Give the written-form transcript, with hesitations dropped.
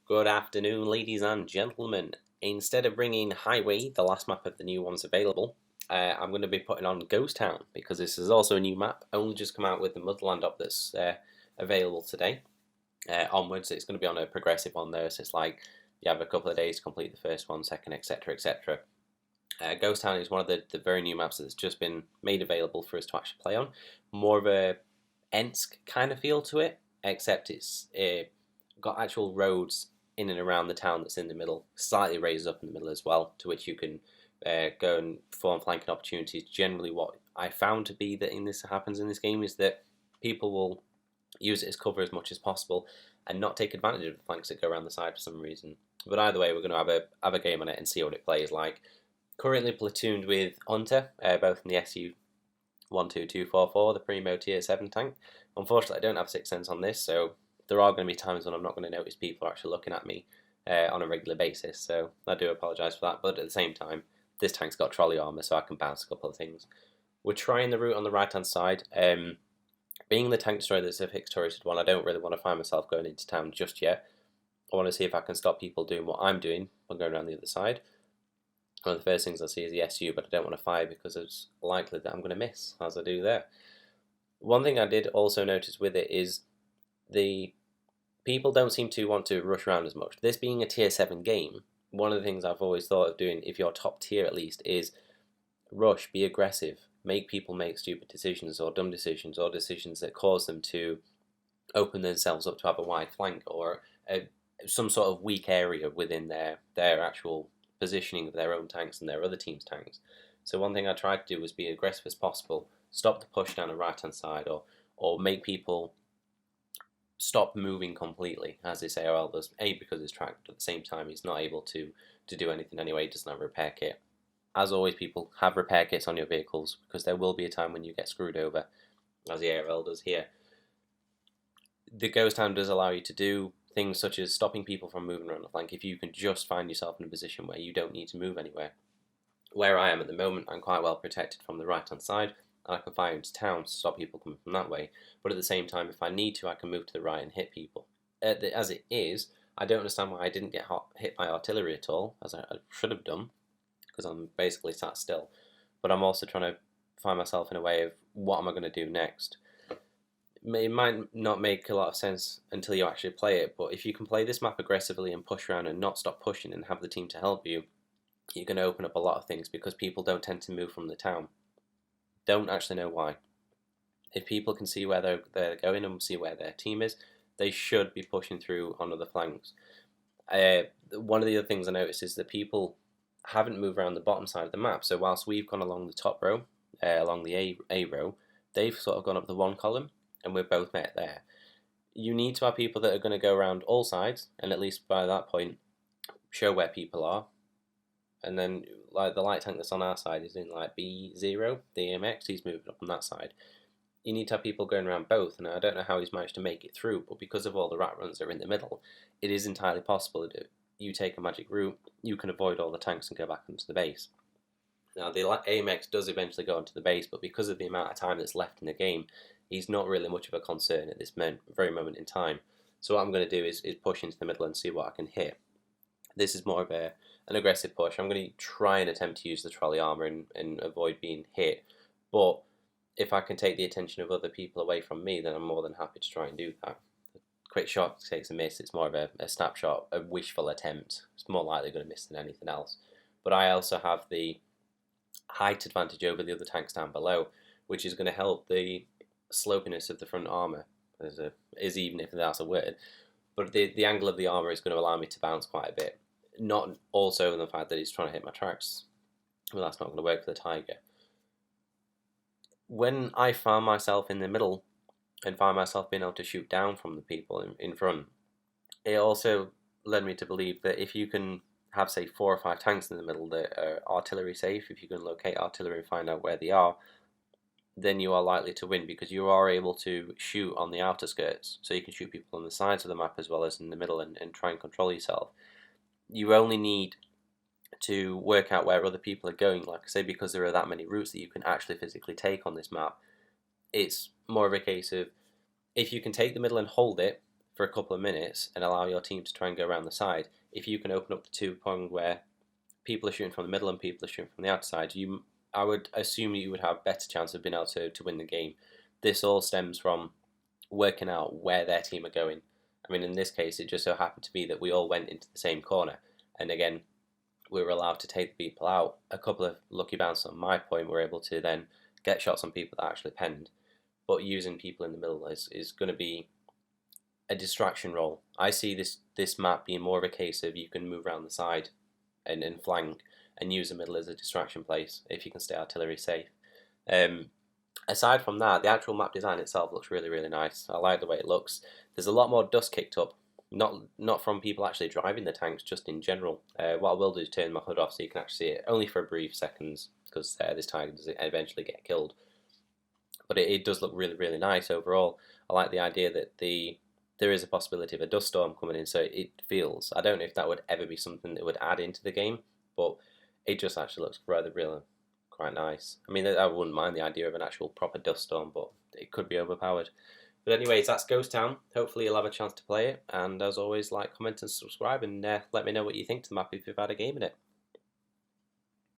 Good afternoon, ladies and gentlemen. Instead of bringing Highway, the last map of the new ones available, I'm going to be putting on Ghost Town because this is also a new map. Only just come out with the Motherland up that's available today. Onwards, it's going to be on a progressive one there, so it's like you have a couple of days to complete the first one, second, etc., etc. Ghost Town is one of the very new maps that's just been made available for us to actually play on. More of a Ensk kind of feel to it, except it's got actual roads in and around the town that's in the middle, slightly raised up in the middle as well, to which you can go and form flanking opportunities. Generally, what I found to be that in this happens in this game is that people will use it as cover as much as possible and not take advantage of the flanks that go around the side for some reason. But either way, we're going to have a game on it and see what it plays like. Currently platooned with Hunter, both in the SU 12244, the Primo Tier 7 tank. Unfortunately, I don't have 6th Sense on this, so there are going to be times when I'm not going to notice people are actually looking at me on a regular basis, so I do apologise for that, but at the same time, this tank's got trolley armour, so I can bounce a couple of things. We're trying the route on the right-hand side. Being the tank destroyer that's a fixed turreted one, I don't really want to find myself going into town just yet. I want to see if I can stop people doing what I'm doing by going around the other side. One of the first things I see is the SU, but I don't want to fire because it's likely that I'm going to miss, as I do there. One thing I did also notice with it is the people don't seem to want to rush around as much. This being a tier 7 game, one of the things I've always thought of doing, if you're top tier at least, is rush, be aggressive, make people make stupid decisions or dumb decisions or decisions that cause them to open themselves up to have a wide flank or some sort of weak area within their actual positioning of their own tanks and their other team's tanks. So one thing I tried to do was be aggressive as possible, stop the push down the right hand side, or make people stop moving completely, as this ARL does. A, because it's tracked, but at the same time he's not able to do anything anyway. He doesn't have a repair kit. As always, people have repair kits on your vehicles because there will be a time when you get screwed over, as the ARL does here. The Ghost Town does allow you to do things such as stopping people from moving around the flank if you can just find yourself in a position where you don't need to move anywhere. Where I am at the moment, I'm quite well protected from the right hand side, and I can fire into town to stop people coming from that way. But at the same time, if I need to, I can move to the right and hit people. As it is, I don't understand why I didn't get hit by artillery at all, as I should have done, because I'm basically sat still. But I'm also trying to find myself in a way of what am I going to do next. It might not make a lot of sense until you actually play it, but if you can play this map aggressively and push around and not stop pushing and have the team to help you, you're going to open up a lot of things because people don't tend to move from the town. Don't actually know why. If people can see where they're going and see where their team is, they should be pushing through on other flanks. One of the other things I noticed is that people haven't moved around the bottom side of the map. So whilst we've gone along the top row, along the A row, they've sort of gone up the one column, and we're both met there. You need to have people that are going to go around all sides, and at least by that point, show where people are. And then, like the light tank that's on our side is in like B0, the EMX. He's moving up on that side. You need to have people going around both, and I don't know how he's managed to make it through, but because of all the rat runs that are in the middle, it is entirely possible that you take a magic route, you can avoid all the tanks and go back into the base. Now, the AMX does eventually go onto the base, but because of the amount of time that's left in the game, he's not really much of a concern at this very moment in time. So what I'm going to do is push into the middle and see what I can hit. This is more of an aggressive push. I'm going to try and attempt to use the trolley armor and avoid being hit, but if I can take the attention of other people away from me, then I'm more than happy to try and do that. A quick shot takes a miss. It's more of a snapshot, a wishful attempt. It's more likely going to miss than anything else. But I also have the height advantage over the other tanks down below, which is going to help the slopiness of the front armor, even if that's a word. But the angle of the armor is going to allow me to bounce quite a bit. Not also in the fact that he's trying to hit my tracks. Well, that's not going to work for the Tiger. When I found myself in the middle and found myself being able to shoot down from the people in front, it also led me to believe that if you can have, say, 4 or 5 tanks in the middle that are artillery safe, if you can locate artillery and find out where they are, then you are likely to win because you are able to shoot on the outer skirts. So you can shoot people on the sides of the map as well as in the middle and try and control yourself. You only need to work out where other people are going, like I say, because there are that many routes that you can actually physically take on this map. It's more of a case of if you can take the middle and hold it, for a couple of minutes and allow your team to try and go around the side, if you can open up the 2-prong where people are shooting from the middle and people are shooting from the outside, I would assume you would have better chance of being able to win the game. This all stems from working out where their team are going. I mean, in this case, it just so happened to be that we all went into the same corner, and again, we were allowed to take the people out. A couple of lucky bounces on my point were able to then get shots on people that actually penned, but using people in the middle is going to be a distraction role. I see this map being more of a case of you can move around the side and flank and use the middle as a distraction place if you can stay artillery safe. Aside from that, the actual map design itself looks really, really nice. I like the way it looks. There's a lot more dust kicked up, not from people actually driving the tanks, just in general. What I will do is turn my hood off so you can actually see it, only for a brief seconds, because this tiger does eventually get killed. But it does look really, really nice overall. I like the idea that there is a possibility of a dust storm coming in, so it feels, I don't know if that would ever be something that would add into the game, but it just actually looks rather really quite nice. I mean, I wouldn't mind the idea of an actual proper dust storm, but it could be overpowered. But anyways, that's Ghost Town. Hopefully you'll have a chance to play it, and as always, like, comment and subscribe, and let me know what you think to the map if you've had a game in it.